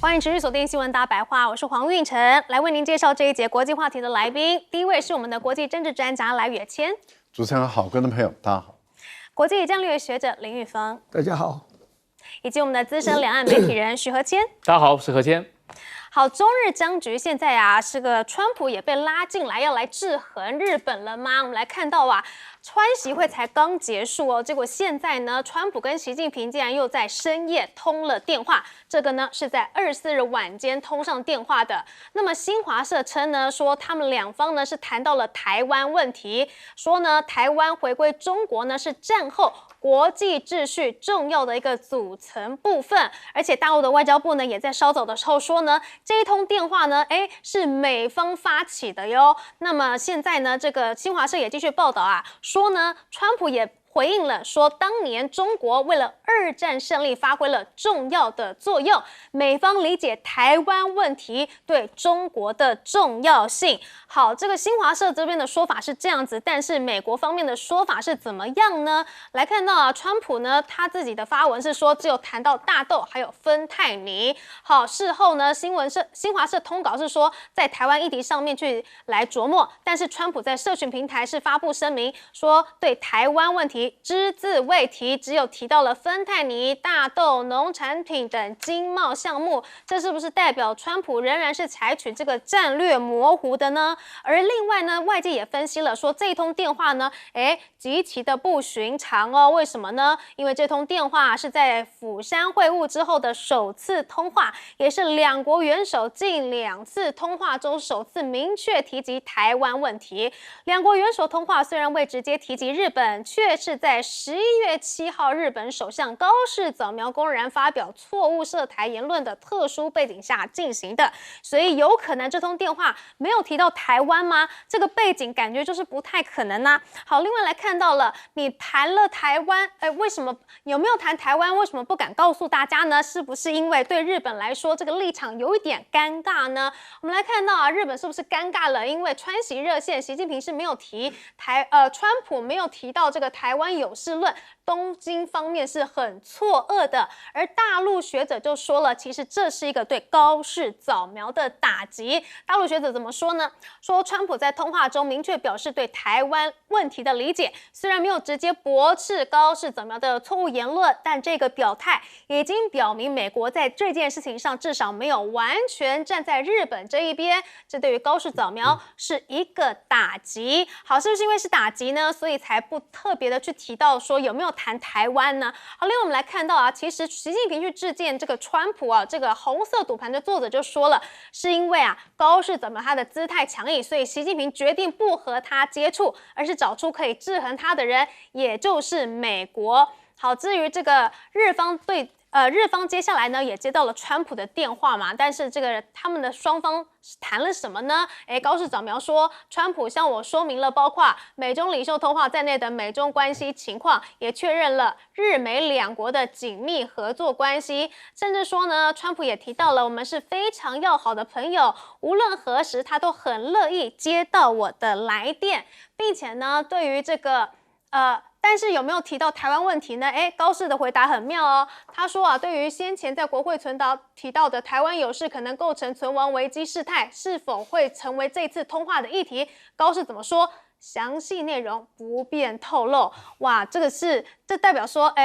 欢迎持续锁定新闻大白话，我是黄韵晨，来为您介绍这一节国际话题的来宾。第一位是我们的国际政治专家赖远谦，主持人好，观众朋友大家好。国际战略学者林玉峰，大家好。以及我们的资深两岸媒体人许和谦，大家好，我是何谦。好，中日僵局现在啊，是个川普也被拉进来，要来制衡日本了吗？我们来看到啊，川习会才刚结束哦，结果现在呢，川普跟习近平竟然又在深夜通了电话，这个呢是在24日晚间通上电话的。那么新华社称呢，说他们两方呢是谈到了台湾问题，说呢台湾回归中国呢是战后国际秩序重要的一个组成部分，而且大陆的外交部呢也在稍早的时候说呢，这一通电话呢，是美方发起的哟。那么现在呢，这个新华社也继续报道啊，说呢，川普也回应了，说当年中国为了二战胜利发挥了重要的作用，美方理解台湾问题对中国的重要性。好，这个新华社这边的说法是这样子，但是美国方面的说法是怎么样呢？来看到啊，川普呢他自己的发文是说，只有谈到大豆还有芬太尼。好，事后呢，新华社通稿是说，在台湾议题上面去来琢磨，但是川普在社群平台是发布声明说，对台湾问题只字未提，只有提到了芬太尼、大豆、农产品等经贸项目，这是不是代表川普仍然是采取这个战略模糊的呢？而另外呢，外界也分析了说，这一通电话呢，极其的不寻常哦。为什么呢？因为这通电话是在釜山会晤之后的首次通话，也是两国元首近2次通话中首次明确提及台湾问题。两国元首通话虽然未直接提及日本，却是在11月7号日本首相高市早苗公然发表错误涉台言论的特殊背景下进行的，所以有可能这通电话没有提到台湾吗？这个背景感觉就是不太可能啊。好，另外来看到了，你谈了台湾，为什么有没有谈台湾？为什么不敢告诉大家呢？是不是因为对日本来说这个立场有一点尴尬呢？我们来看到啊，日本是不是尴尬了？因为川习热线，习近平是没有提川普没有提到这个台湾有事论，东京方面是很错愕的，而大陆学者就说了，其实这是一个对高市早苗的打击。大陆学者怎么说呢？说川普在通话中明确表示对台湾问题的理解，虽然没有直接驳斥高市早苗的错误言论，但这个表态已经表明美国在这件事情上至少没有完全站在日本这一边，这对于高市早苗是一个打击。好，是不是因为是打击呢，所以才不特别的去提到说有没有谈台湾呢？好，另外我们来看到啊，其实习近平去致见这个川普啊，这个红色赌盘的作者就说了，是因为啊高市早苗他的姿态强硬，所以习近平决定不和他接触，而是找出可以制衡他的人，也就是美国。好，至于这个日方接下来呢也接到了川普的电话嘛，但是这个他们的双方谈了什么呢？高市早苗说，川普向我说明了包括美中领袖通话在内的美中关系情况，也确认了日美两国的紧密合作关系，甚至说呢，川普也提到了我们是非常要好的朋友，无论何时他都很乐意接到我的来电，并且呢，对于这个但是有没有提到台湾问题呢？高市的回答很妙哦。他说啊，对于先前在国会提到的台湾有事可能构成存亡危机事态，是否会成为这次通话的议题？高市怎么说？详细内容不便透露。哇，这代表说，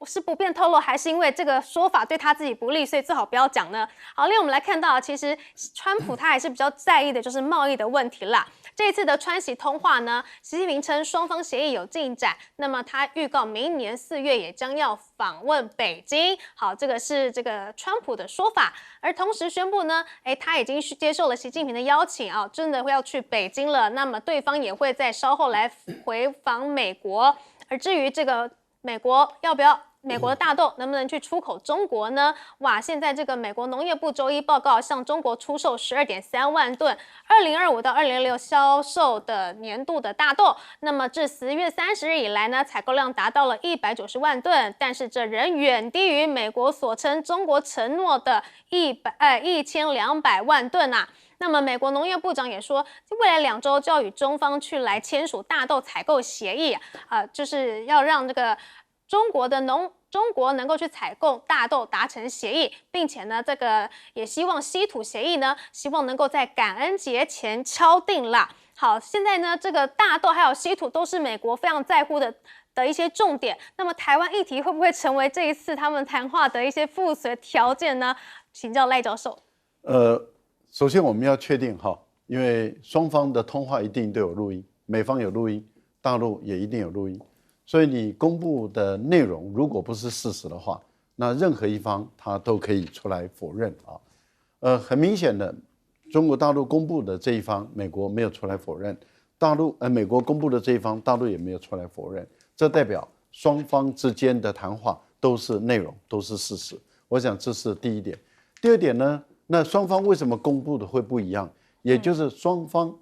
是不便透露，还是因为这个说法对他自己不利，所以最好不要讲呢？好，另外我们来看到，其实川普他还是比较在意的就是贸易的问题啦。这一次的川习通话呢，习近平称双方协议有进展，那么他预告明年4月也将要访问北京。好，这个是这个川普的说法，而同时宣布呢，他已经接受了习近平的邀请啊，真的会要去北京了。那么对方也会在稍后来回访美国。而至于这个美国要不要美国的大豆能不能去出口中国呢？哇，现在这个美国农业部周一报告向中国出售12.3万吨2025到2026销售的年度的大豆，那么至10月30日以来呢，采购量达到了190万吨，但是这仍远低于美国所称中国承诺的1200万吨啊。那么美国农业部长也说，未来2周就要与中方去来签署大豆采购协议，就是要让这个中国的中国能够去采购大豆达成协议，并且呢，这个也希望稀土协议呢，希望能够在感恩节前敲定啦。好，现在呢，这个大豆还有稀土都是美国非常在乎的一些重点。那么台湾议题会不会成为这一次他们谈话的一些附随条件呢？请教赖教授。首先我们要确定哈，因为双方的通话一定都有录音，美方有录音，大陆也一定有录音，所以你公布的内容如果不是事实的话，那任何一方他都可以出来否认啊。很明显的，中国大陆公布的这一方，美国没有出来否认；美国公布的这一方，大陆也没有出来否认。这代表双方之间的谈话都是内容，都是事实。我想这是第一点。第二点呢？那双方为什么公布的会不一样？也就是双方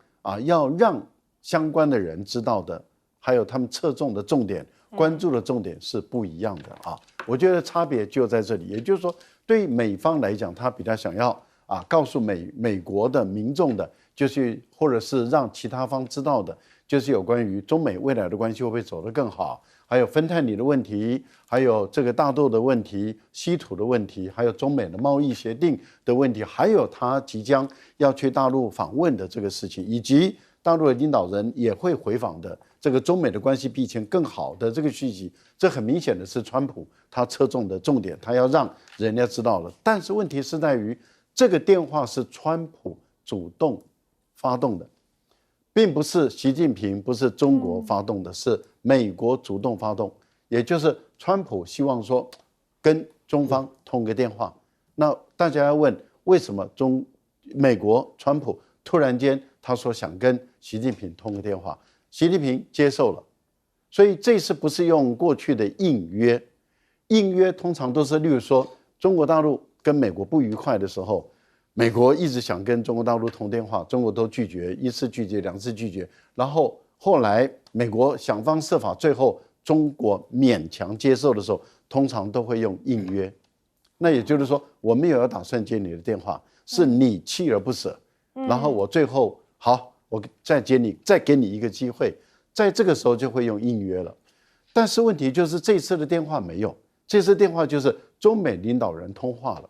要让相关的人知道的，还有他们侧重的重点、关注的重点是不一样的啊。我觉得差别就在这里。也就是说，对于美方来讲，他比较想要告诉美国的民众的，就是或者是让其他方知道的，就是有关于中美未来的关系会不会走得更好。还有芬太尼的问题，还有这个大豆的问题、稀土的问题，还有中美的贸易协定的问题，还有他即将要去大陆访问的这个事情，以及大陆的领导人也会回访的这个中美的关系比以前更好的这个讯息，这很明显的是川普他侧重的重点，他要让人家知道了。但是问题是在于，这个电话是川普主动发动的。并不是习近平，不是中国发动的，是美国主动发动，也就是川普希望说跟中方通个电话。那大家要问，为什么美国川普突然间他说想跟习近平通个电话，习近平接受了，所以这次不是用过去的应约，应约通常都是例如说中国大陆跟美国不愉快的时候。美国一直想跟中国大陆通电话，中国都拒绝，一次拒绝，两次拒绝，然后后来美国想方设法，最后中国勉强接受的时候，通常都会用应约。那也就是说，我没有要打算接你的电话，是你锲而不舍，然后我最后好，我再给你一个机会，在这个时候就会用应约了。但是问题就是这次的电话没有，这次电话就是中美领导人通话了。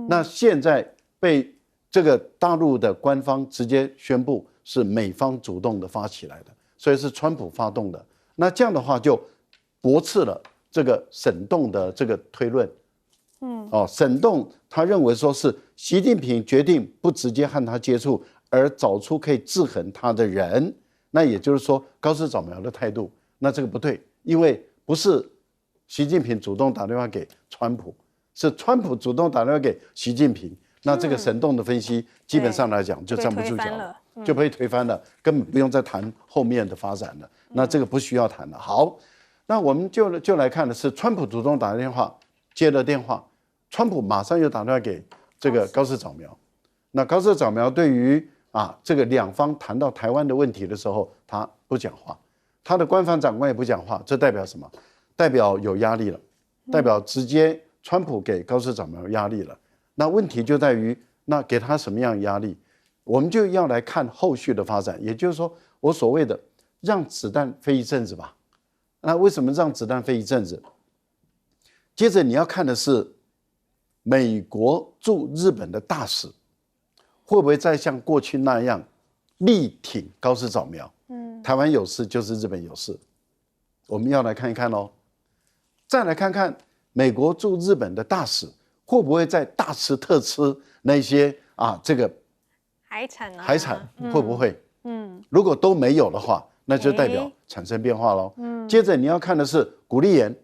那现在被这个大陆的官方直接宣布是美方主动的发起来的，所以是川普发动的。那这样的话就驳斥了这个沈栋的这个推论。沈栋他认为说是习近平决定不直接和他接触，而找出可以制衡他的人。那也就是说高市早苗的态度，那这个不对，因为不是习近平主动打电话给川普，是川普主动打电话给习近平。那这个沈栋的分析基本上来讲就站不住脚了，就被推翻了，根本不用再谈后面的发展了。那这个不需要谈了。好，那我们就来看的是川普主动打电话，接了电话，川普马上又打电话给这个高市早苗。那高市早苗对于这个两方谈到台湾的问题的时候，他不讲话，他的官方长官也不讲话，这代表什么？代表有压力了，代表直接川普给高市早苗压力了。那问题就在于，那给他什么样的压力？我们就要来看后续的发展。也就是说，我所谓的让子弹飞一阵子吧。那为什么让子弹飞一阵子？接着你要看的是，美国驻日本的大使会不会再像过去那样力挺高市早苗？台湾有事就是日本有事，我们要来看一看哦。再来看看美国驻日本的大使。会不会再大吃特吃那些这个海产会不会？如果都没有的话，那就代表产生变化咯。接着你要看的是古立言，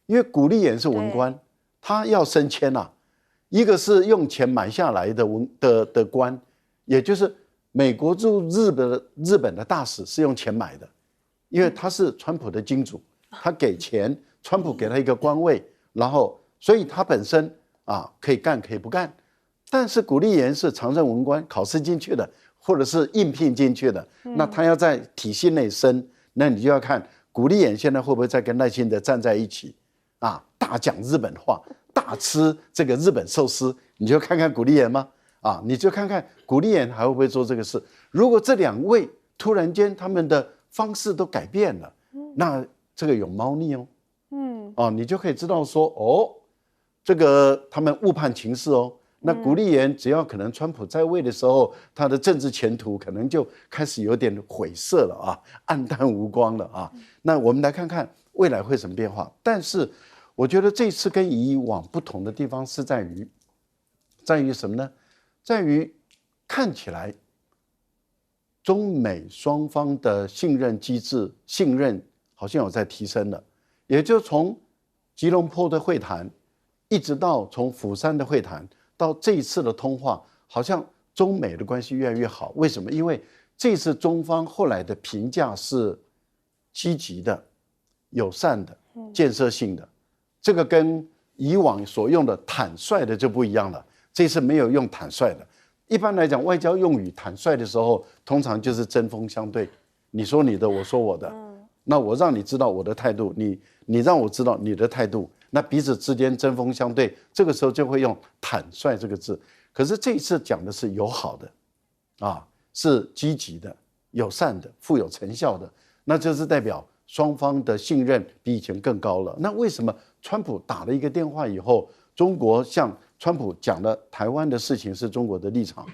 因为古立言是文官，他要升迁一个是用钱买下来的官，也就是美国驻日本的大使是用钱买的，因为他是川普的金主，他给钱，川普给他一个官位，然后所以他本身。可以干可以不干，但是古立言是常任文官，考试进去的，或者是应聘进去的，那他要在体系内升，那你就要看古立言现在会不会再跟赖清德站在一起，大讲日本话，大吃这个日本寿司，你就看看古立言吗？你就看看古立言还会不会做这个事。如果这两位突然间他们的方式都改变了，那这个有猫腻哦。你就可以知道说，这个他们误判情势哦。那古立言只要可能川普在位的时候，他的政治前途可能就开始有点晦涩了啊，暗淡无光了啊。那我们来看看未来会什么变化。但是我觉得这次跟以往不同的地方是在于什么呢？在于看起来中美双方的信任机制信任好像有在提升了，也就从吉隆坡的会谈，一直到从釜山的会谈。到这一次的通话，好像中美的关系越来越好。为什么？因为这次中方后来的评价是积极的、友善的、建设性的。这个跟以往所用的坦率的就不一样了。这次没有用坦率的。一般来讲，外交用语坦率的时候，通常就是针锋相对，你说你的，我说我的。那我让你知道我的态度，你让我知道你的态度。那彼此之间针锋相对，这个时候就会用坦率这个字。可是这一次讲的是友好的，是积极的、友善的、富有成效的，那就是代表双方的信任比以前更高了。那为什么川普打了一个电话以后，中国向川普讲了台湾的事情是中国的立场，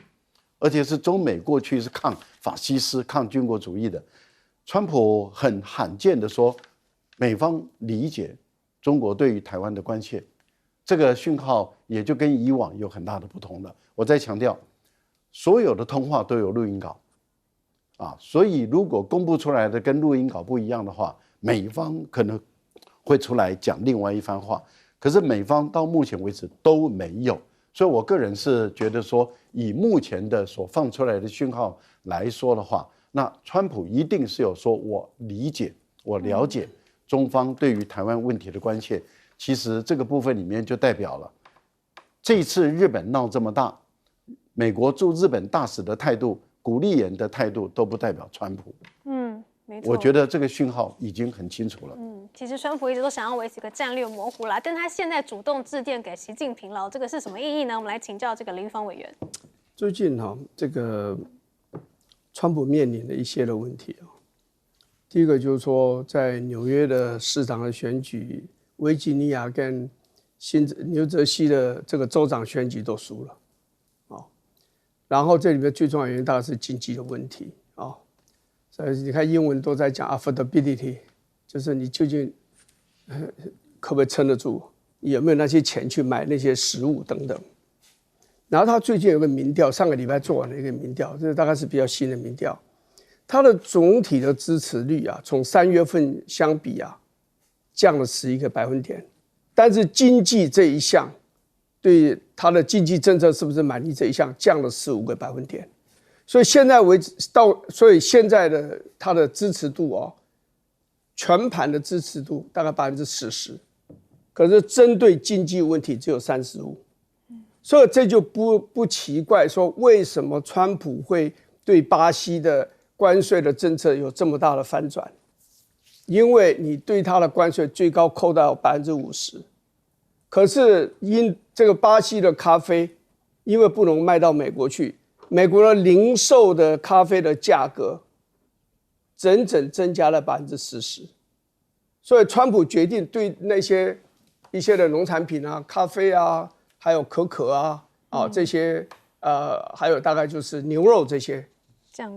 而且是中美过去是抗法西斯、抗军国主义的，川普很罕见的说，美方理解中国对于台湾的关切，这个讯号也就跟以往有很大的不同了。我再强调，所有的通话都有录音稿，所以如果公布出来的跟录音稿不一样的话，美方可能会出来讲另外一番话。可是美方到目前为止都没有，所以我个人是觉得说，以目前的所放出来的讯号来说的话，那川普一定是有说我理解、我了解。中方对于台湾问题的关切，其实这个部分里面就代表了，这一次日本闹这么大，美国驻日本大使的态度、古立言的态度都不代表川普。没错。我觉得这个讯号已经很清楚了。其实川普一直都想要维持一个战略模糊啦，但他现在主动致电给习近平了，这个是什么意义呢？我们来请教这个林玉芳委员。最近这个川普面临的一些的问题第一个就是说，在纽约的市长的选举、维吉尼亚跟纽泽西的这个州长选举都输了，然后这里面最重要的原因大概是经济的问题所以你看英文都在讲 affordability， 就是你究竟可不可以撑得住，有没有那些钱去买那些食物等等。然后他最近有个民调，上个礼拜做完了一个民调，这大概是比较新的民调。他的总体的支持率从3月份相比降了11个百分点，但是经济这一项，对他的经济政策是不是满意这一项降了15个百分点，所以现在为止所以现在的他的支持度全盘的支持度大概40%，可是针对经济问题只有35%，所以这就不奇怪说为什么川普会对巴西的关税的政策有这么大的反转，因为你对它的关税最高扣到50%，可是因这个巴西的咖啡，因为不能卖到美国去，美国的零售的咖啡的价格整整增加了40%，所以川普决定对那些一些的农产品咖啡还有可可这些还有大概就是牛肉这些。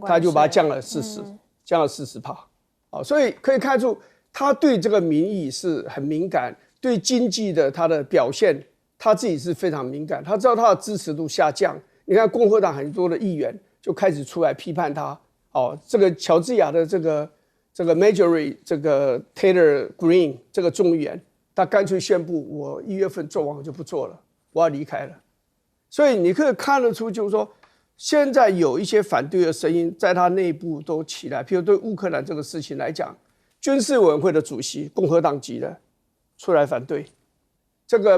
他就把它降了40%，降了40%，所以可以看出他对这个民意是很敏感，对经济的他的表现，他自己是非常敏感。他知道他的支持度下降，你看共和党很多的议员就开始出来批判他。这个乔治亚的这个 Marjorie 这个 Taylor Greene 这个众议员，他干脆宣布我1月份做完我就不做了，我要离开了。所以你可以看得出，就是说。现在有一些反对的声音在他内部都起来，譬如对乌克兰这个事情来讲，军事委员会的主席共和党籍的出来反对，这个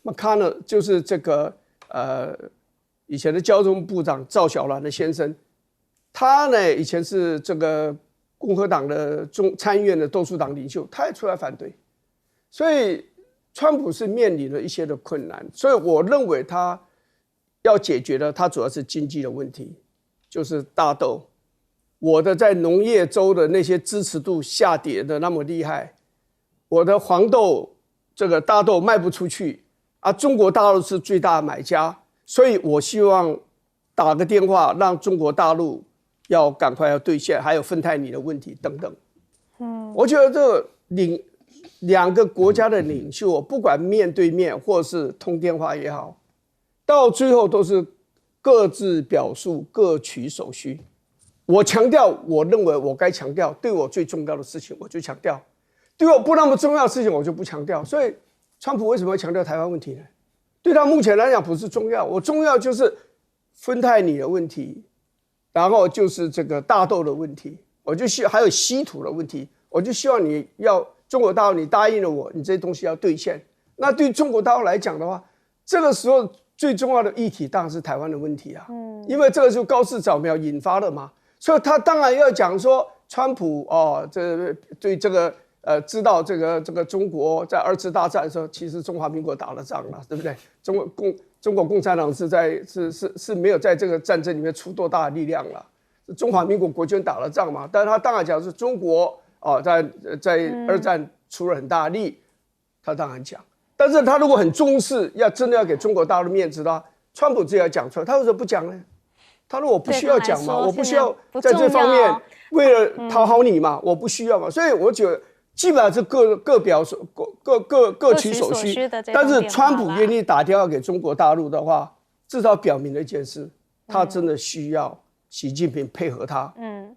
McConnell 就是这个以前的交通部长赵小兰的先生，他呢以前是这个共和党的参议院的多数党领袖，他也出来反对，所以川普是面临了一些的困难，所以我认为他。要解决的，它主要是经济的问题，就是大豆。我的在农业州的那些支持度下跌的那么厉害，我的黄豆这个大豆卖不出去啊，中国大陆是最大的买家，所以我希望打个电话让中国大陆要赶快要兑现，还有芬太尼的问题等等。我觉得这两个国家的领袖，不管面对面或是通电话也好，到最后都是各自表述，各取所需。我强调，我认为我该强调，对我最重要的事情我就强调，对我不那么重要的事情我就不强调。所以，川普为什么要强调台湾问题呢？对他目前来讲不是重要，我重要就是芬太尼的问题，然后就是这个大豆的问题，还有稀土的问题，我就希望你要中国大陆，你答应了我，你这些东西要兑现。那对中国大陆来讲的话，这个时候最重要的议题当然是台湾的问题啊，因为这个就高市早苗引发的嘛，所以他当然要讲说，川普这对这个知道这个中国在2次大战的时候，其实中华民国打了仗了，对不对？中国共产党是没有在这个战争里面出多大的力量了，中华民国国军打了仗嘛，但是他当然讲是中国在2战出了很大的力，他当然讲。但是他如果很重视，真的要给中国大陆面子的话，川普自己要讲出来，他为什么不讲呢？他说我不需要讲嘛，我不需要在这方面为了讨好你嘛，我不需要嘛。所以我觉得基本上是各取所需。但是川普愿意打电话给中国大陆的话，至少表明了一件事，他真的需要习近平配合他，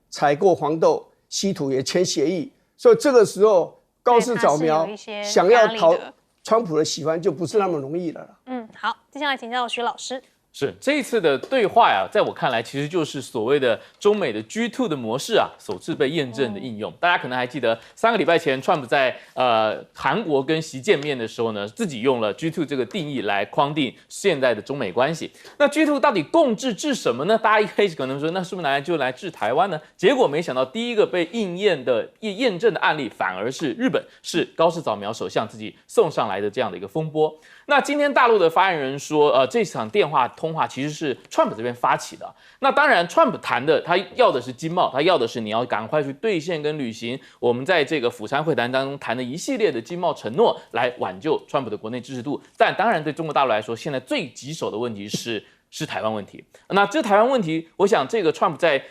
采购黄豆，稀土也签协议。所以这个时候高市早苗想要讨川普的喜欢就不是那么容易了。好，接下来请教徐老师。是这一次的对话呀，在我看来，其实就是所谓的中美的 G2 的模式啊，首次被验证的应用。大家可能还记得，3个礼拜前，川普在韩国跟习见面的时候呢，自己用了 G2 这个定义来框定现在的中美关系。那 G2 到底共治什么呢？大家一开始可能说，那是不是来治台湾呢？结果没想到，第一个被验证的案例，反而是日本，是高市早苗首相自己送上来的这样的一个风波。那今天大陆的发言人说，这场电话通话其实是川普这边发起的。那当然，川普谈的他要的是经贸，他要的是你要赶快去兑现跟履行我们在这个釜山会谈当中谈的一系列的经贸承诺，来挽救川普的国内支持度。但当然，对中国大陆来说，现在最棘手的问题是台湾问题。那这台湾问题，我想这个川普在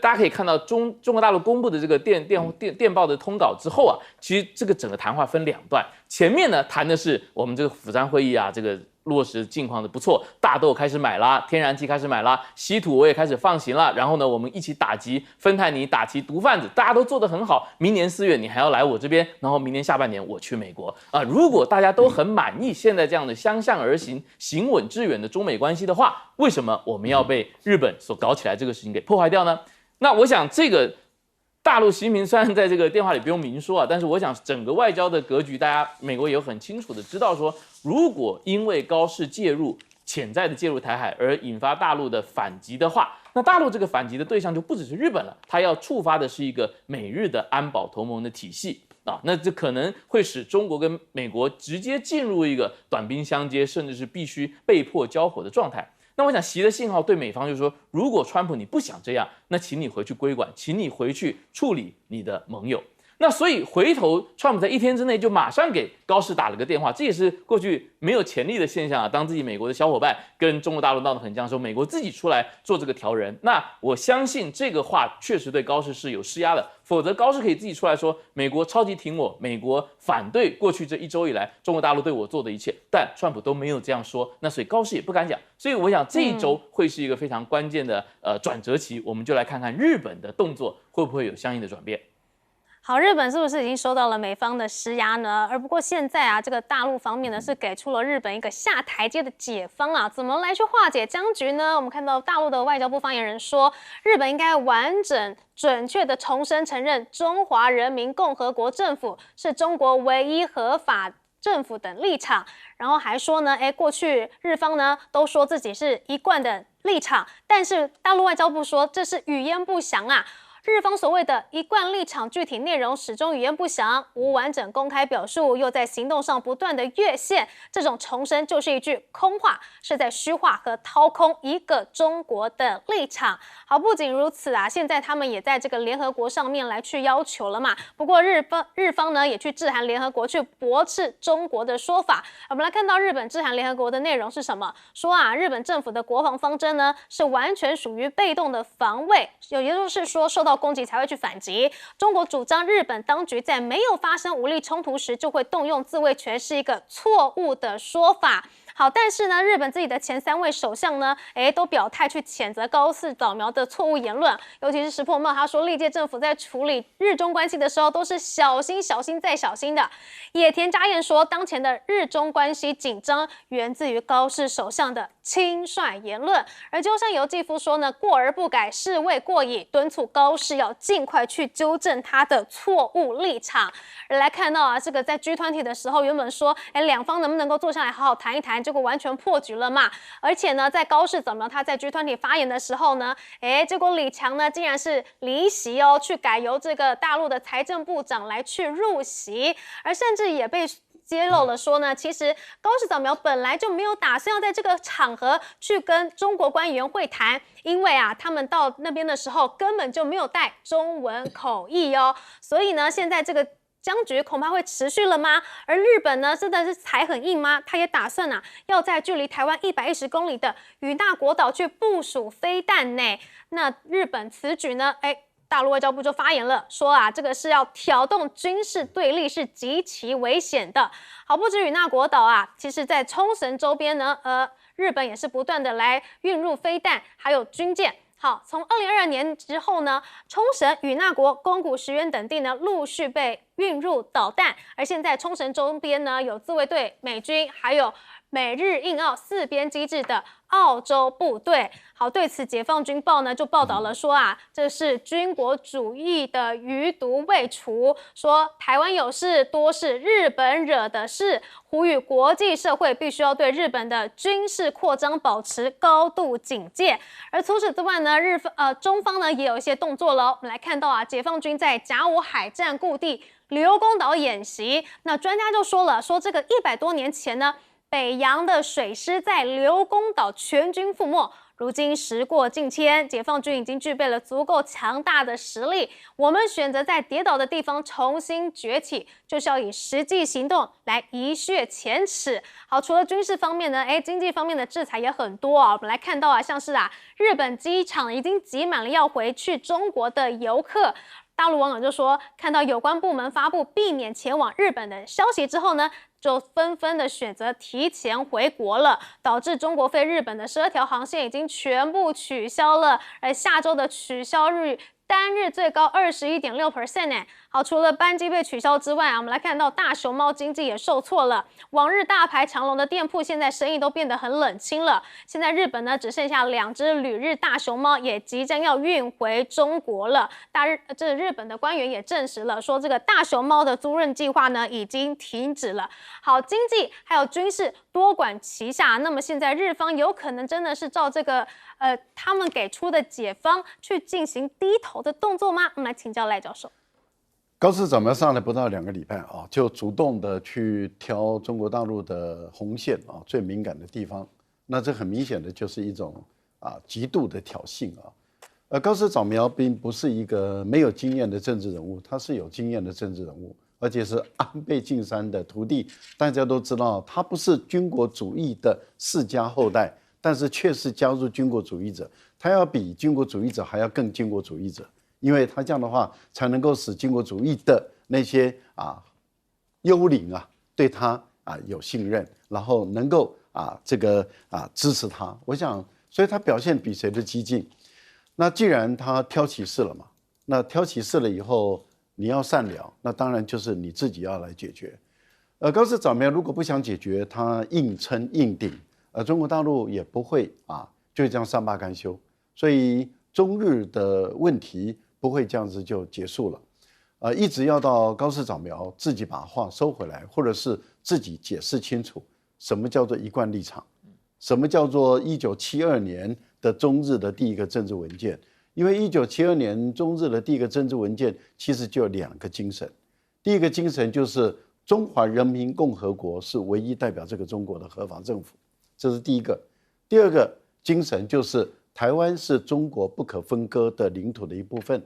大家可以看到中国大陆公布的这个电报的通稿之后啊，其实这个整个谈话分2段。前面呢谈的是我们这个釜山会议啊，这个落实境况的不错，大豆开始买啦，天然气开始买啦，稀土我也开始放行了，然后呢，我们一起打击芬太尼，打击毒贩子，大家都做得很好。明年4月你还要来我这边，然后明年下半年我去美国啊。如果大家都很满意现在这样的相向而行、行稳致远的中美关系的话，为什么我们要被日本所搞起来这个事情给破坏掉呢？那我想这个大陆习近平虽然在这个电话里不用明说啊，但是我想整个外交的格局，大家美国也有很清楚的知道说，如果因为高市潜在的介入台海而引发大陆的反击的话，那大陆这个反击的对象就不只是日本了，它要触发的是一个美日的安保同盟的体系啊，那这可能会使中国跟美国直接进入一个短兵相接，甚至是必须被迫交火的状态。那我想习的信号对美方就是说，如果川普你不想这样，那请你回去归管，请你回去处理你的盟友。那所以回头川普在1天之内就马上给高市打了个电话，这也是过去没有潜力的现象啊。当自己美国的小伙伴跟中国大陆闹得很僵的时候，美国自己出来做这个调人。那我相信这个话确实对高市是有施压的，否则高市可以自己出来说，美国超级挺我，美国反对过去这1周以来中国大陆对我做的一切，但川普都没有这样说，那所以高市也不敢讲。所以我想这1周会是一个非常关键的转折期，我们就来看看日本的动作会不会有相应的转变。好，日本是不是已经收到了美方的施压呢？而不过现在啊，这个大陆方面呢是给出了日本一个下台阶的解方啊，怎么来去化解僵局呢？我们看到大陆的外交部发言人说，日本应该完整准确的重申承认中华人民共和国政府是中国唯一合法政府等立场，然后还说呢，过去日方呢都说自己是一贯的立场，但是大陆外交部说这是语焉不详啊。日方所谓的一贯立场具体内容始终语焉不详，无完整公开表述，又在行动上不断的越线，这种重申就是一句空话，是在虚化和掏空一个中国的立场。好，不仅如此啊，现在他们也在这个联合国上面来去要求了嘛。不过日方呢也去致函联合国去驳斥中国的说法。我们来看到日本致函联合国的内容是什么？说啊，日本政府的国防方针呢是完全属于被动的防卫，也就是说受到攻击才会去反击。中国主张日本当局在没有发生武力冲突时就会动用自卫权，是一个错误的说法。好，但是呢，日本自己的前3位首相呢，都表态去谴责高市早苗的错误言论，尤其是石破茂，他说历届政府在处理日中关系的时候都是小心、小心再小心的。野田佳彦说，当前的日中关系紧张源自于高市首相的轻率言论，而鸠山由纪夫说呢，过而不改是谓过矣，敦促高市要尽快去纠正他的错误立场。而来看到啊，这个在 G20 的时候，原本说，两方能不能够坐下来好好谈一谈，结果完全破局了嘛。而且呢，在高市早苗他在 G20 发言的时候呢，结果李强呢竟然是离席哦，去改由这个大陆的财政部长来去入席，而甚至也被揭露了说呢，其实高市早苗本来就没有打算要在这个场合去跟中国官员会谈，因为啊，他们到那边的时候根本就没有带中文口译哦，所以呢，现在这个僵局恐怕会持续了吗？而日本呢，真的是才很硬吗？他也打算要在距离台湾110公里的与那国岛去部署飞弹呢。那日本此举呢，大陆外交部就发言了，说啊，这个是要挑动军事对立，是极其危险的。好，不止与那国岛啊，其实在冲绳周边呢，日本也是不断的来运入飞弹，还有军舰。好，从2022年之后呢，冲绳、与那国、宫古、石垣等地呢，陆续被运入导弹，而现在冲绳周边呢，有自卫队、美军，还有美日印澳4边机制的澳洲部队。好，对此解放军报呢就报道了说啊，这是军国主义的余毒未除，说台湾有事多是日本惹的事，呼吁国际社会必须要对日本的军事扩张保持高度警戒。而除此之外呢，中方呢也有一些动作了。我们来看到啊，解放军在甲午海战故地刘公岛演习，那专家就说了，说这个100多年前呢，北洋的水师在刘公岛全军覆没。如今时过境迁，解放军已经具备了足够强大的实力。我们选择在跌倒的地方重新崛起，就是要以实际行动来一雪前耻。好，除了军事方面呢，经济方面的制裁也很多啊。我们来看到啊，像是日本机场已经挤满了要回去中国的游客。大陆网友就说，看到有关部门发布避免前往日本的消息之后呢，就纷纷的选择提前回国了，导致中国飞日本的12条航线已经全部取消了，而下周的取消率单日最高21.6% 呢。好，除了班机被取消之外我们来看到大熊猫经济也受挫了。往日大排长龙的店铺，现在生意都变得很冷清了。现在日本呢，只剩下2只旅日大熊猫，也即将要运回中国了。这日本的官员也证实了，说这个大熊猫的租赁计划呢已经停止了。好，经济还有军事多管齐下，那么现在日方有可能真的是照这个他们给出的解方去进行低头的动作吗？我们来请教赖教授。高市早苗上来不到2个礼拜啊，就主动的去挑中国大陆的红线啊，最敏感的地方。那这很明显的就是一种极度的挑衅啊。高市早苗并不是一个没有经验的政治人物，他是有经验的政治人物，而且是安倍晋三的徒弟。大家都知道，他不是军国主义的世家后代，但是却是加入军国主义者。他要比军国主义者还要更军国主义者。因为他这样的话，才能够使军国主义的那些幽灵对他有信任，然后能够支持他。我想，所以他表现比谁都激进。那既然他挑起事了嘛，那挑起事了以后，你要善了，那当然就是你自己要来解决。高市早苗如果不想解决，他硬撑硬顶，中国大陆也不会就这样善罢甘休。所以中日的问题不会这样子就结束了，一直要到高市早苗自己把话收回来，或者是自己解释清楚什么叫做一贯立场，什么叫做1972年的中日的第一个政治文件，因为1972年中日的第一个政治文件其实就有2个精神，第一个精神就是中华人民共和国是唯一代表这个中国的合法政府，这是第一个。第二个精神就是台湾是中国不可分割的领土的一部分，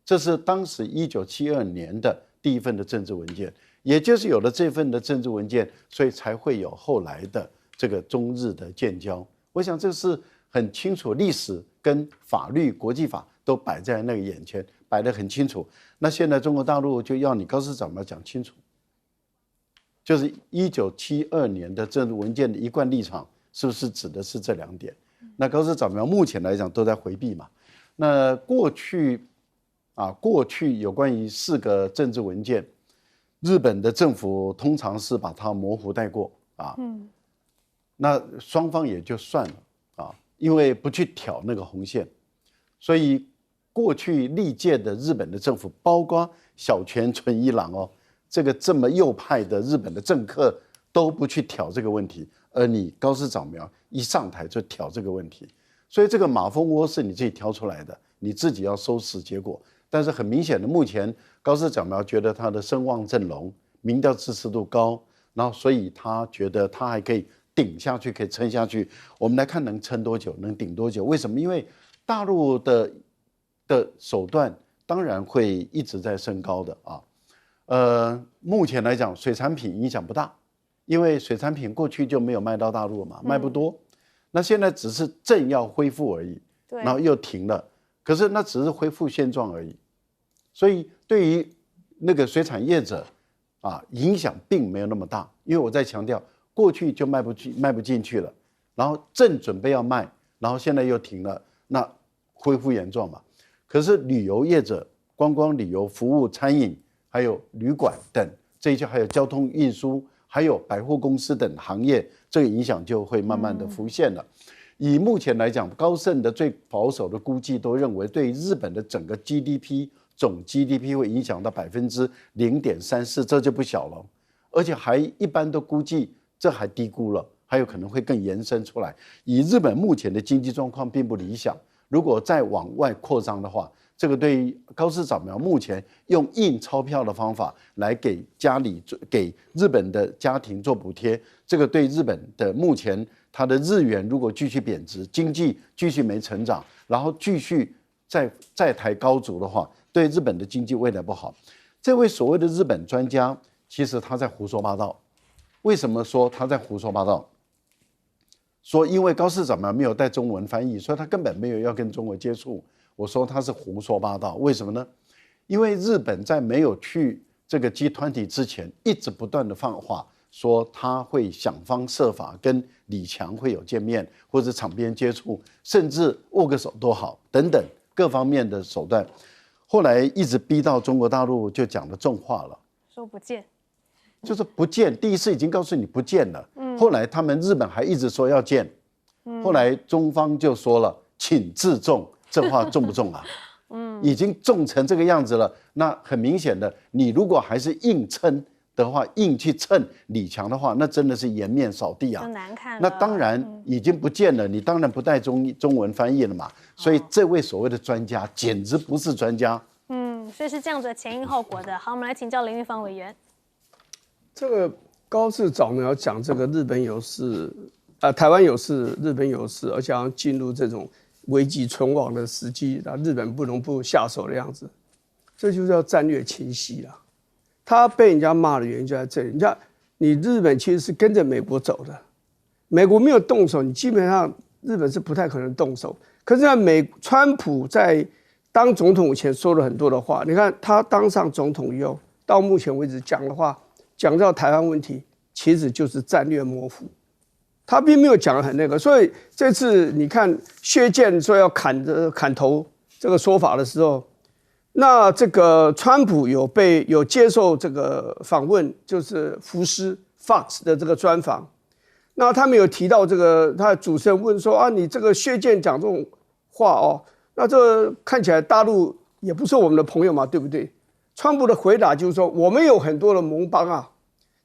这是当时1972年的第一份的政治文件，也就是有了这份的政治文件，所以才会有后来的这个中日的建交。我想这是很清楚，历史跟法律、国际法都摆在那个眼前，摆得很清楚。那现在中国大陆就要你高市长要讲清楚，就是1972年的政治文件的一贯立场，是不是指的是这2点？那高市长目前来讲都在回避嘛。那过去有关于4个政治文件，日本的政府通常是把它模糊带过啊。那双方也就算了啊，因为不去挑那个红线，所以过去历届的日本的政府，包括小泉纯一郎这个这么右派的日本的政客都不去挑这个问题，而你高市早苗一上台就挑这个问题，所以这个马蜂窝是你自己挑出来的，你自己要收拾结果。但是很明显的，目前高市早苗觉得他的声望阵容、民调支持度高，然后所以他觉得他还可以顶下去，可以撑下去。我们来看能撑多久，能顶多久？为什么？因为大陆的手段当然会一直在升高的啊。目前来讲，水产品影响不大，因为水产品过去就没有卖到大陆嘛，卖不多。那现在只是正要恢复而已，然后又停了。可是那只是恢复现状而已，所以对于那个水产业者影响并没有那么大。因为我在强调，过去就卖不进去了，然后正准备要卖，然后现在又停了，那恢复原状嘛。可是旅游业者、观光旅游服务、餐饮，还有旅馆等这一些，还有交通运输，还有百货公司等行业，这个影响就会慢慢的浮现了。以目前来讲，高盛的最保守的估计都认为，对日本的整个 GDP 总 GDP 会影响到0.34%，这就不小了。而且还一般都估计这还低估了，还有可能会更延伸出来。以日本目前的经济状况并不理想，如果再往外扩张的话，这个对于高市早苗目前用印钞票的方法来给日本的家庭做补贴，这个对日本的目前它的日元如果继续贬值，经济继续没成长，然后继续再抬高筑的话，对日本的经济未来不好。这位所谓的日本专家，其实他在胡说八道。为什么说他在胡说八道？说因为高市早苗没有带中文翻译，所以他根本没有要跟中国接触。我说他是胡说八道，为什么呢？因为日本在没有去这个G20之前，一直不断的放话，说他会想方设法跟李强会有见面，或者场边接触，甚至握个手都好，等等各方面的手段。后来一直逼到中国大陆就讲了重话了，说不见，就是不见。第一次已经告诉你不见了，后来他们日本还一直说要见，后来中方就说了，请自重。这话重不重啊？已经重成这个样子了。那很明显的，你如果还是硬撑的话，硬去蹭李强的话，那真的是颜面扫地啊，难看。那当然已经不见了，你当然不带中文翻译了嘛。所以这位所谓的专家，简直不是专家。所以是这样子的前因后果的。好，我们来请教林玉芳委员。这个高市早苗讲这个日本有事，台湾有事，日本有事，而且要进入这种危急存亡的时机，日本不能不下手的样子，这就叫战略清晰了。他被人家骂的原因就在这里。你日本其实是跟着美国走的，美国没有动手，你基本上日本是不太可能动手。可是川普在当总统前说了很多的话，你看他当上总统以后，到目前为止讲的话，讲到台湾问题，其实就是战略模糊。他并没有讲得很那个，所以这次你看薛健说要砍头这个说法的时候，那这个川普有接受这个访问，就是福斯 Fox 的这个专访，那他们有提到这个，他的主持人问说你这个薛健讲这种话那这看起来大陆也不是我们的朋友嘛，对不对？川普的回答就是说，我们有很多的盟邦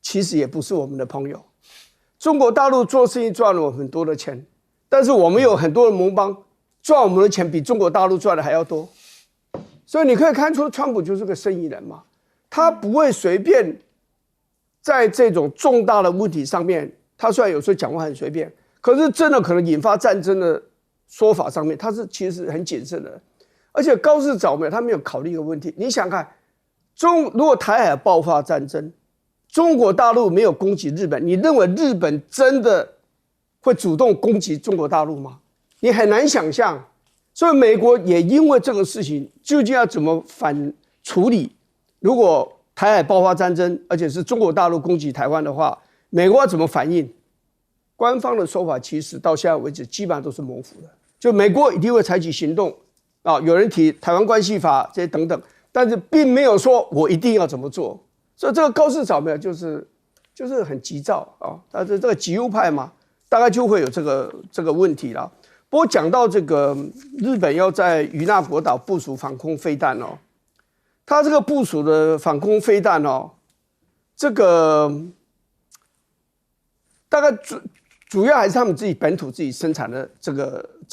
其实也不是我们的朋友。中国大陆做生意赚了很多的钱，但是我们有很多的盟邦赚我们的钱比中国大陆赚的还要多。所以你可以看出，川普就是个生意人嘛，他不会随便在这种重大的问题上面，他虽然有时候讲话很随便，可是真的可能引发战争的说法上面，他是其实很谨慎的。而且高市早苗他没有考虑一个问题，你想看，如果台海爆发战争，中国大陆没有攻击日本，你认为日本真的会主动攻击中国大陆吗？你很难想象。所以美国也因为这个事情，究竟要怎么处理？如果台海爆发战争，而且是中国大陆攻击台湾的话，美国要怎么反应？官方的说法其实到现在为止基本上都是模糊的，就美国一定会采取行动啊，有人提台湾关系法这些等等，但是并没有说我一定要怎么做。所以这个高市早苗就是很急躁啊，他是这个极右派嘛，大概就会有这个问题了。不过讲到这个日本要在与那国岛部署防空飞弹哦，他这个部署的防空飞弹哦，这个大概主要还是他们自己本土自己生产的这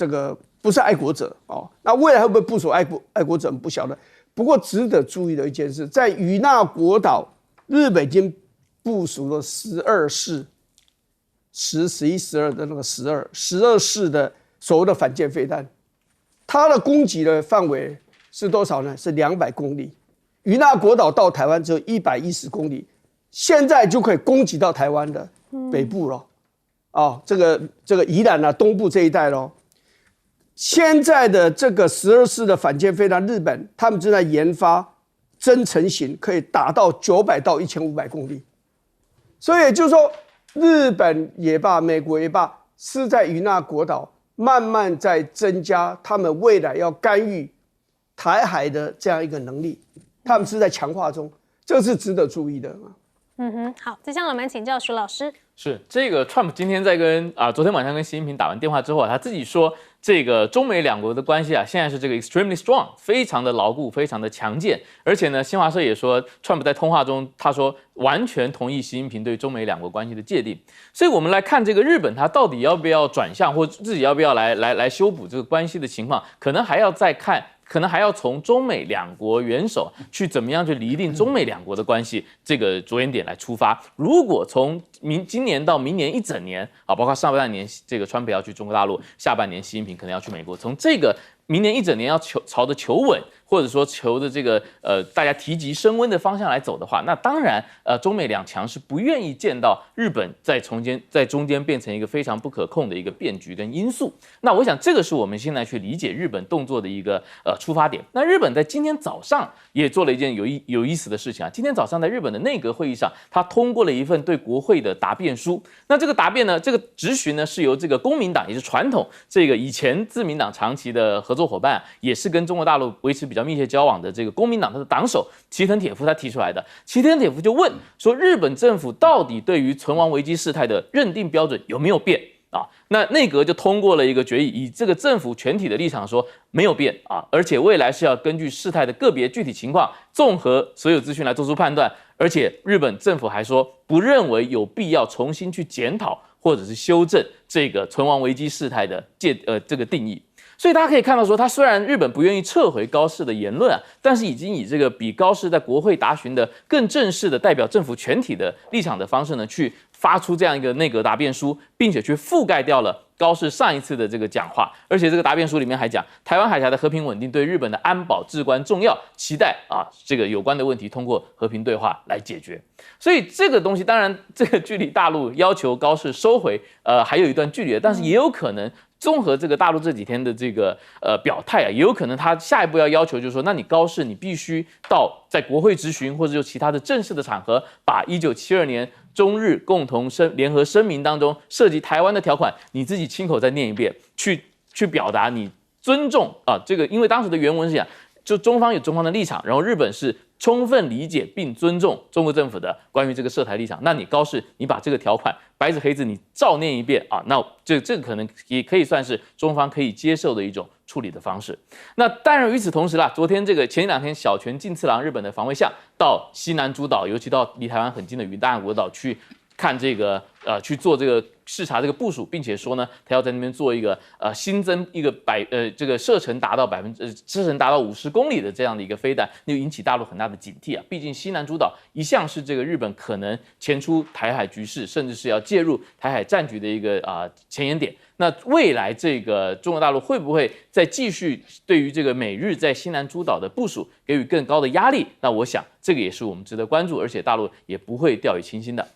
个不是爱国者哦。那未来会不会部署爱国者，我们不晓得。不过值得注意的一件事，在与那国岛，日本已经部署了12式10、11、12的那个12式的所谓的反舰飞弹，它的攻击的范围是多少呢？是200公里。与那国岛到台湾只有110公里，现在就可以攻击到台湾的北部了。哦，这个宜兰啊东部这一带咯。现在的这个12式的反舰飞弹，日本他们正在研发增程型，可以达到900到1500公里。所以也就是说，日本也罢，美国也罢，是在与那国岛慢慢在增加他们未来要干预台海的这样一个能力，他们是在强化中，这是值得注意的。好，接下来我们请教徐老师。是这个 Trump 今天在昨天晚上跟习近平打完电话之后他自己说，这个中美两国的关系现在是这个 extremely strong， 非常的牢固，非常的强健。而且呢，新华社也说 ，Trump 在通话中他说完全同意习近平对中美两国关系的界定。所以我们来看这个日本，他到底要不要转向，或自己要不要来修补这个关系的情况，可能还要再看。可能还要从中美两国元首去怎么样去厘定中美两国的关系这个着眼点来出发。如果从今年到明年一整年包括上半年这个川普要去中国大陆，下半年习近平可能要去美国，从这个明年一整年要朝着求稳，或者说求着这个大家提及升温的方向来走的话，那当然中美两强是不愿意见到日本在中间变成一个非常不可控的一个变局跟因素。那我想这个是我们现在去理解日本动作的一个出发点。那日本在今天早上也做了一件有意思的事情今天早上在日本的内阁会议上，他通过了一份对国会的答辩书。那这个答辩呢，这个质询呢是由这个公民党，也是传统这个以前自民党长期的合作伙伴，也是跟中国大陆维持比较密切交往的这个公民党他的党首齐藤铁夫他提出来的。齐藤铁夫就问说，日本政府到底对于存亡危机事态的认定标准有没有变那内阁就通过了一个决议，以这个政府全体的立场说没有变而且未来是要根据事态的个别具体情况，综合所有资讯来做出判断。而且日本政府还说不认为有必要重新去检讨或者是修正这个存亡危机事态的这个定义。所以大家可以看到说，他虽然日本不愿意撤回高市的言论但是已经以这个比高市在国会答询的更正式的代表政府全体的立场的方式呢，去发出这样一个内阁答辩书，并且去覆盖掉了高市上一次的这个讲话。而且这个答辩书里面还讲，台湾海峡的和平稳定对日本的安保至关重要，期待这个有关的问题通过和平对话来解决。所以这个东西当然这个距离大陆要求高市收回还有一段距离，但是也有可能综合这个大陆这几天的这个表态也有可能他下一步要求就是说，那你高市你必须到在国会质询或者就其他的正式的场合，把1972年中日共同联合声明当中涉及台湾的条款，你自己亲口再念一遍，去表达你尊重这个，因为当时的原文是讲，就中方有中方的立场，然后日本是充分理解并尊重中国政府的关于这个涉台立场。那你高市你把这个条款白纸黑字你照念一遍那这个可能也可以算是中方可以接受的一种处理的方式。那当然与此同时昨天前2天小泉进次郎日本的防卫相到西南诸岛，尤其到离台湾很近的与那国岛去看这个去做这个视察这个部署，并且说呢，他要在那边做一个新增一个这个射程达到50公里的这样的一个飞弹，那就引起大陆很大的警惕啊。毕竟西南诸岛一向是这个日本可能前出台海局势，甚至是要介入台海战局的一个前沿点。那未来这个中国大陆会不会再继续对于这个美日在西南诸岛的部署给予更高的压力？那我想这个也是我们值得关注，而且大陆也不会掉以轻心的。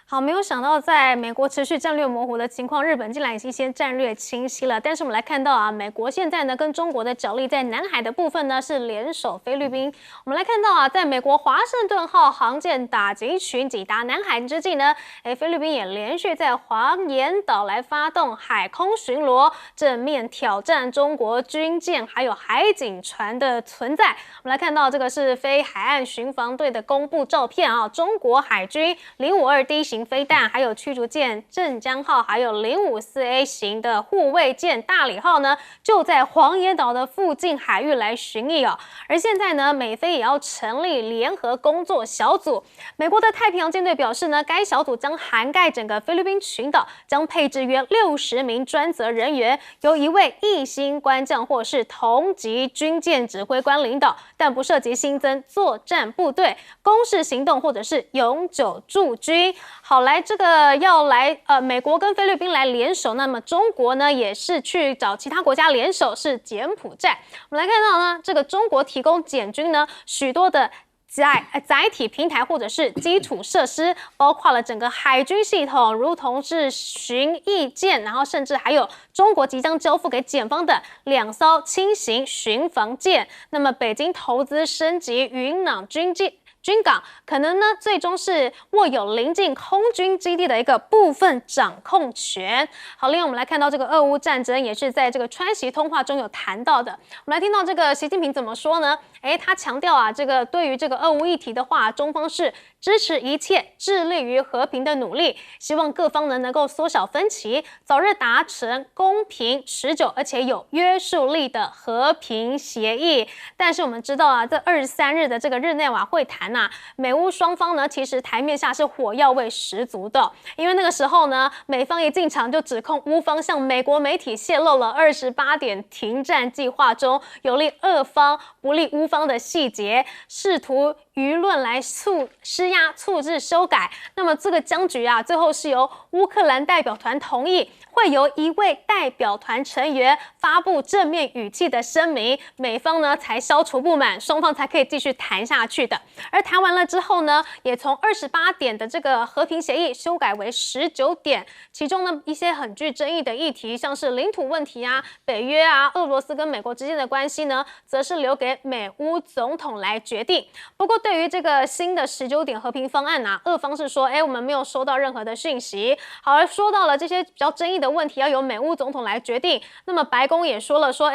好，没有想到在美国持续战略模糊的情况，日本竟然已经先战略清晰了。但是我们来看到啊，美国现在呢跟中国的角力在南海的部分呢是联手菲律宾。我们来看到啊，在美国华盛顿号航舰打击群抵达南海之际呢，菲律宾也连续在黄岩岛来发动海空巡逻，正面挑战中国军舰还有海警船的存在。我们来看到这个是非海岸巡防队的公布照片啊，中国海军052D 型飞弹，还有驱逐舰镇江号，还有054A 型的护卫舰大理号呢，就在黄岩岛的附近海域来巡弋哦。而现在呢，美菲也要成立联合工作小组。美国的太平洋舰队表示呢，该小组将涵盖整个菲律宾群岛，将配置约60名专责人员，由1位一星官将或是同级军舰指挥官领导，但不涉及新增作战部队、攻势行动或者是永久驻军。好，来这个要来美国跟菲律宾来联手，那么中国呢也是去找其他国家联手，是柬埔寨。我们来看到呢，这个中国提供柬军呢许多的载体平台或者是基础设施，包括了整个海军系统，如同是巡弋舰，然后甚至还有中国即将交付给检方的2艘轻型巡防舰。那么北京投资升级云南军港，可能呢最终是握有临近空军基地的一个部分掌控权。好，另外我们来看到这个俄乌战争也是在这个川习通话中有谈到的。我们来听到这个习近平怎么说呢？他强调啊，这个对于这个俄乌议题的话，中方是支持一切致力于和平的努力，希望各方能够缩小分歧，早日达成公平、持久而且有约束力的和平协议。但是我们知道啊，这23日的这个日内瓦会谈啊，美乌双方呢，其实台面下是火药味十足的，因为那个时候呢，美方一进场就指控乌方向美国媒体泄露了28点停战计划中有利俄方不利乌方的细节，试图舆论来施压促致修改。那么这个僵局啊，最后是由乌克兰代表团同意，会由1位代表团成员发布正面语气的声明，美方呢才消除不满，双方才可以继续谈下去的。而谈完了之后呢，也从28点的这个和平协议修改为19点，其中呢一些很具争议的议题，像是领土问题啊、北约啊、俄罗斯跟美国之间的关系呢，则是留给美乌总统来决定。不过对于这个新的19点和平方案啊，俄方是说，我们没有收到任何的讯息。好，而说到了这些比较争议的问题，要由美乌总统来决定。那么白宫也说了说，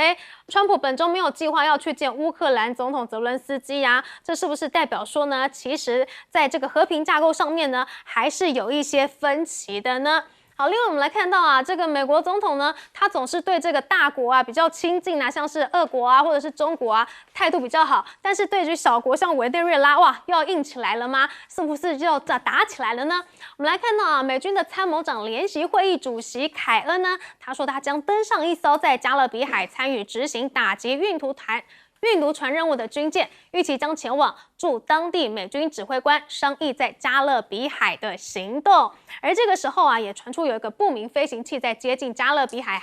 川普本周没有计划要去见乌克兰总统泽伦斯基啊，这是不是代表说呢，其实在这个和平架构上面呢，还是有一些分歧的呢？好，另外我们来看到啊，这个美国总统呢，他总是对这个大国啊比较亲近啊，像是俄国啊或者是中国啊态度比较好，但是对于小国像委内瑞拉，哇，又要硬起来了吗？是不是就要打起来了呢？我们来看到啊，美军的参谋长联席会议主席凯恩呢，他说他将登上一艘在加勒比海参与执行打击运毒船任务的军舰，预期将前往驻当地美军指挥官商议在加勒比海的行动。而这个时候啊，也传出有一个不明飞行器在接近加勒比海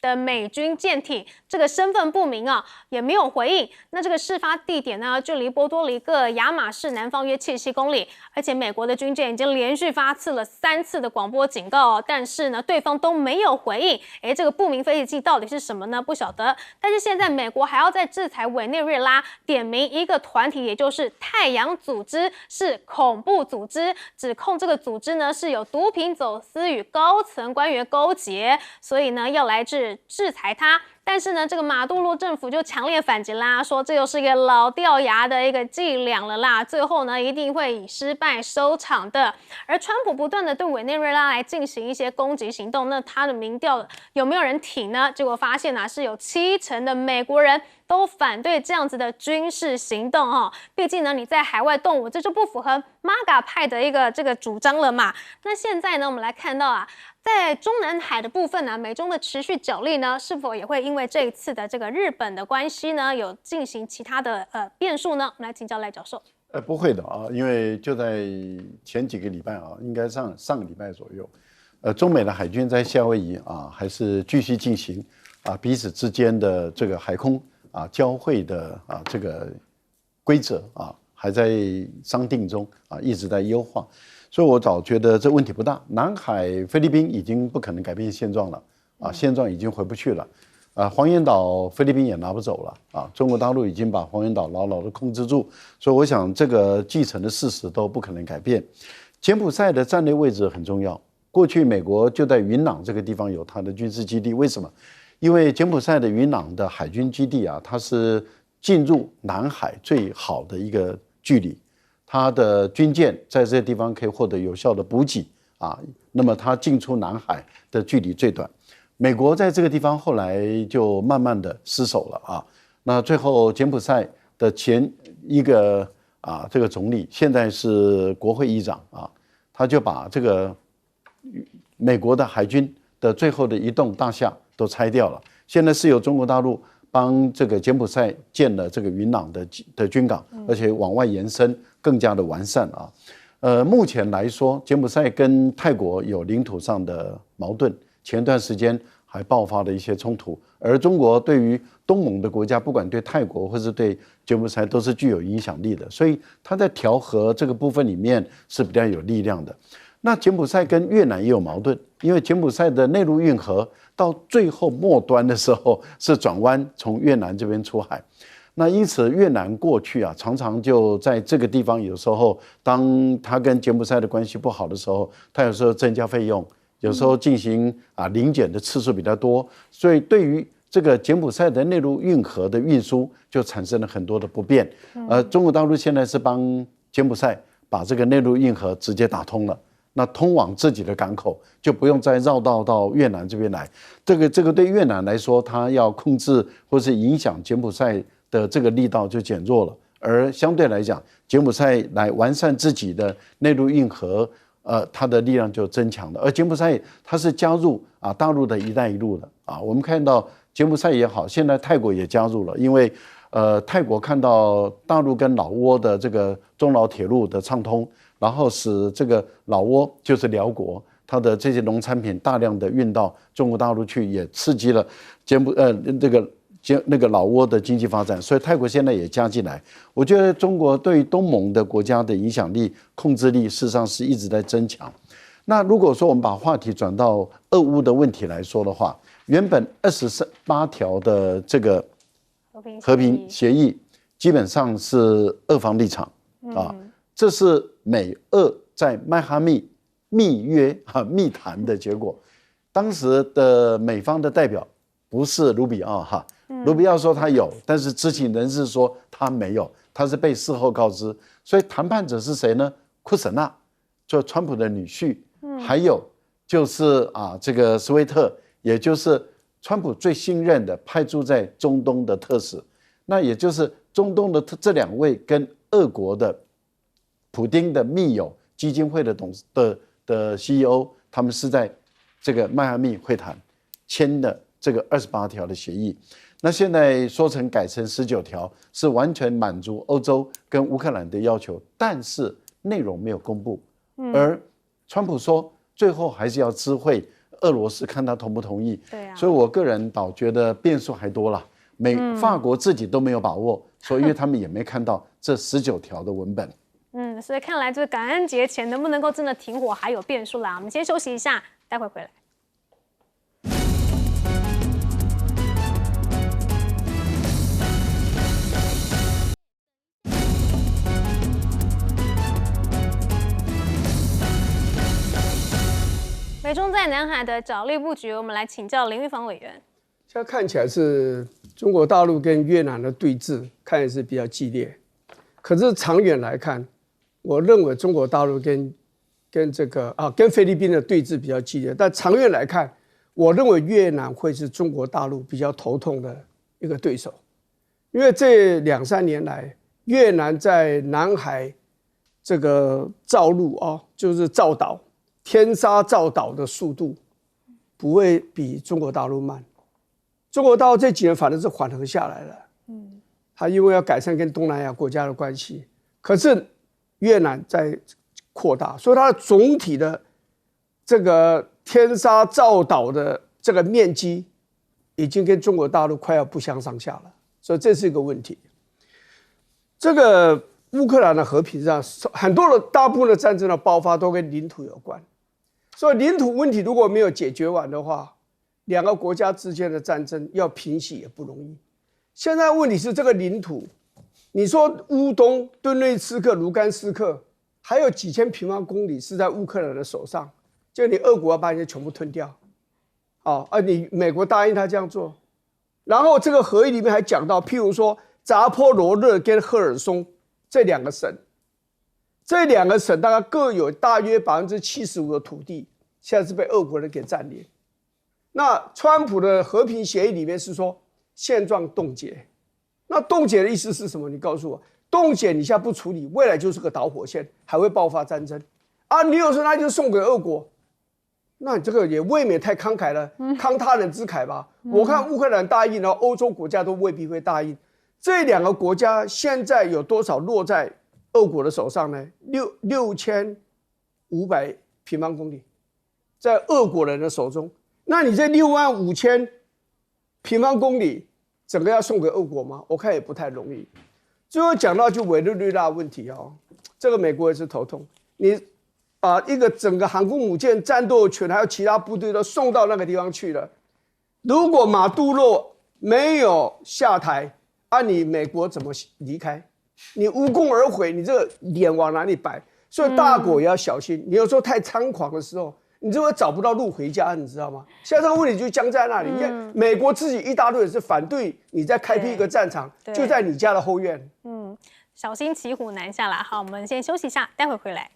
的美军舰艇，这个身份不明啊，也没有回应。那这个事发地点呢，距离波多黎各亚马士南方约77公里，而且美国的军舰已经连续发次了3次的广播警告但是呢，对方都没有回应。这个不明飞行器到底是什么呢？不晓得。但是现在美国还要再制裁委内瑞拉，点名一个团体，也就是太阳组织是恐怖组织，指控这个组织呢是有毒品走私与高层官员勾结，所以呢要来制裁他。但是呢，这个马杜罗政府就强烈反击啦，说这又是一个老掉牙的一个伎俩了啦，最后呢一定会以失败收场的。而川普不断的对委内瑞拉来进行一些攻击行动，那他的民调有没有人挺呢？结果发现是有70%的美国人都反对这样子的军事行动哦。毕竟呢，你在海外动武，这就不符合 MAGA 派的一个这个主张了嘛。那现在呢，我们来看到在中南海的部分美中的持续角力呢，是否也会因为这一次的这个日本的关系呢，有进行其他的变数呢？我们来请教赖教授。不会的因为就在前几个礼拜应该上个礼拜左右，中美的海军在夏威夷还是继续进行彼此之间的这个海空交汇的这个规则还在商定中一直在优化，所以我早觉得这问题不大。南海菲律宾已经不可能改变现状了现状已经回不去了。黄岩岛菲律宾也拿不走了中国大陆已经把黄岩岛牢牢的控制住，所以我想这个继承的事实都不可能改变。柬埔寨的战略位置很重要，过去美国就在云朗这个地方有它的军事基地，为什么？因为柬埔寨的云朗的海军基地它是进入南海最好的一个距离，它的军舰在这个地方可以获得有效的补给那么它进出南海的距离最短。美国在这个地方后来就慢慢的失守了那最后柬埔寨的前一个这个总理现在是国会议长他就把这个美国的海军的最后的一栋大厦都拆掉了，现在是由中国大陆帮这个柬埔寨建了这个云朗的军港，而且往外延伸更加的完善目前来说，柬埔寨跟泰国有领土上的矛盾。前段时间还爆发了一些冲突，而中国对于东盟的国家，不管对泰国或是对柬埔寨，都是具有影响力的，所以它在调和这个部分里面是比较有力量的。那柬埔寨跟越南也有矛盾，因为柬埔寨的内陆运河到最后末端的时候是转弯从越南这边出海，那因此越南过去常常就在这个地方，有时候当他跟柬埔寨的关系不好的时候，他有时候增加费用。有时候进行临检的次数比较多，所以对于这个柬埔寨的内陆运河的运输就产生了很多的不便。中国大陆现在是帮柬埔寨把这个内陆运河直接打通了，那通往自己的港口就不用再绕道到越南这边来。这个对越南来说，它要控制或是影响柬埔寨的这个力道就减弱了，而相对来讲，柬埔寨来完善自己的内陆运河。它的力量就增强了，而柬埔寨它是加入大陆的一带一路的我们看到柬埔寨也好，现在泰国也加入了，因为泰国看到大陆跟老挝的这个中老铁路的畅通，然后使这个老挝就是辽国，它的这些农产品大量的运到中国大陆去，也刺激了那个老挝的经济发展，所以泰国现在也加进来。我觉得中国对东盟的国家的影响力、控制力，事实上是一直在增强。那如果说我们把话题转到俄乌的问题来说的话，原本28条的这个和平协议，基本上是俄方立场这是美俄在迈阿密密约密谈的结果。当时的美方的代表不是卢比奥卢比奥说他有，但是知情人士说他没有，他是被事后告知。所以谈判者是谁呢？库什纳，就川普的女婿，还有就是这个斯威特，也就是川普最信任的派驻在中东的特使。那也就是中东的这两位跟俄国的普丁的密友基金会的的 CEO， 他们是在这个迈阿密会谈签的这个28条的协议。那现在说成改成19条，是完全满足欧洲跟乌克兰的要求，但是内容没有公布。而川普说最后还是要知会俄罗斯，看他同不同意。所以我个人倒觉得变数还多了。法国自己都没有把握，所以因为他们也没看到这19条的文本。所以看来这个感恩节前能不能够真的停火还有变数啦。我们先休息一下，待会回来。美中在南海的角力布局，我们来请教林玉芳委员。现在看起来是中国大陆跟越南的对峙，看起来是比较激烈。可是长远来看，我认为中国大陆跟菲律宾的对峙比较激烈，但长远来看，我认为越南会是中国大陆比较头痛的一个对手，因为这2-3年来，越南在南海这个造陆就是造岛、天沙造岛的速度不会比中国大陆慢。中国大陆这几年反正是缓和下来了，它因为要改善跟东南亚国家的关系，可是越南在扩大，所以它的总体的这个天沙造岛的这个面积已经跟中国大陆快要不相上下了，所以这是一个问题。这个乌克兰的和平上，很多的大部分的战争的爆发都跟领土有关，所以领土问题如果没有解决完的话，两个国家之间的战争要平息也不容易。现在问题是这个领土，你说乌东、顿内茨克、卢甘斯克，还有几千平方公里是在乌克兰的手上，就你俄国要把人家全部吞掉，你美国答应他这样做，然后这个合议里面还讲到，譬如说扎波罗热跟赫尔松这2个省，这2个省大概各有大约75%的土地，现在是被俄国人给占领。那川普的和平协议里面是说现状冻结，那冻结的意思是什么？你告诉我，冻结你现在不处理，未来就是个导火线，还会爆发战争啊！你有说那就送给俄国，那你这个也未免太慷慨了，慷他人之慨吧。我看乌克兰答应了，欧洲国家都未必会答应。这2个国家现在有多少落在俄国的手上呢？6500平方公里，在俄国人的手中。那你这65000平方公里，整个要送给俄国吗？我看也不太容易。最后讲到就委内瑞拉问题这个美国也是头痛。你把一个整个航空母舰战斗群还有其他部队都送到那个地方去了，如果马杜罗没有下台，你美国怎么离开？你无功而回，你这个脸往哪里摆？所以大国也要小心。你有时候太猖狂的时候，你就会找不到路回家，你知道吗？现在这个问题就僵在那里，因为美国自己一大堆人是反对你再开辟一个战场，就在你家的后院。小心骑虎难下啦。好，我们先休息一下，待会回来。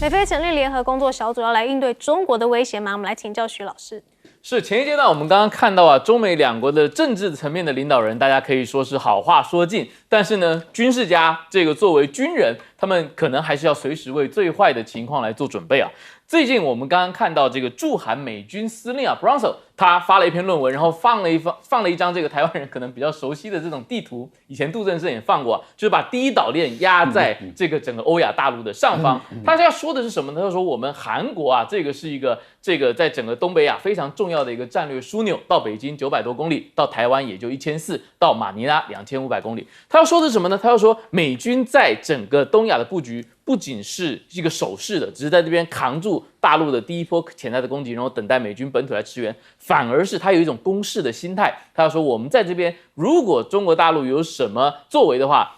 美菲成立联合工作小组，要来应对中国的威胁吗？我们来请教徐老师。是前一阶段我们刚刚看到中美2国的政治层面的领导人，大家可以说是好话说尽，但是呢，军事家这个作为军人，他们可能还是要随时为最坏的情况来做准备最近我们刚刚看到这个驻韩美军司令Brunson， 他发了一篇论文，然后放了一张这个台湾人可能比较熟悉的这种地图，以前杜正胜也放过，就是把第一岛链压在这个整个欧亚大陆的上方。他要说的是什么呢？他说我们韩国这个是一个在整个东北亚非常重要的一个战略枢纽，到北京900多公里，到台湾也就1400，到马尼拉2500公里。他要说的是什么呢？他要说美军在整个东亚的布局不仅是一个守势的，只是在这边扛住大陆的第一波潜在的攻击，然后等待美军本土来支援，反而是他有一种攻势的心态。他说我们在这边，如果中国大陆有什么作为的话，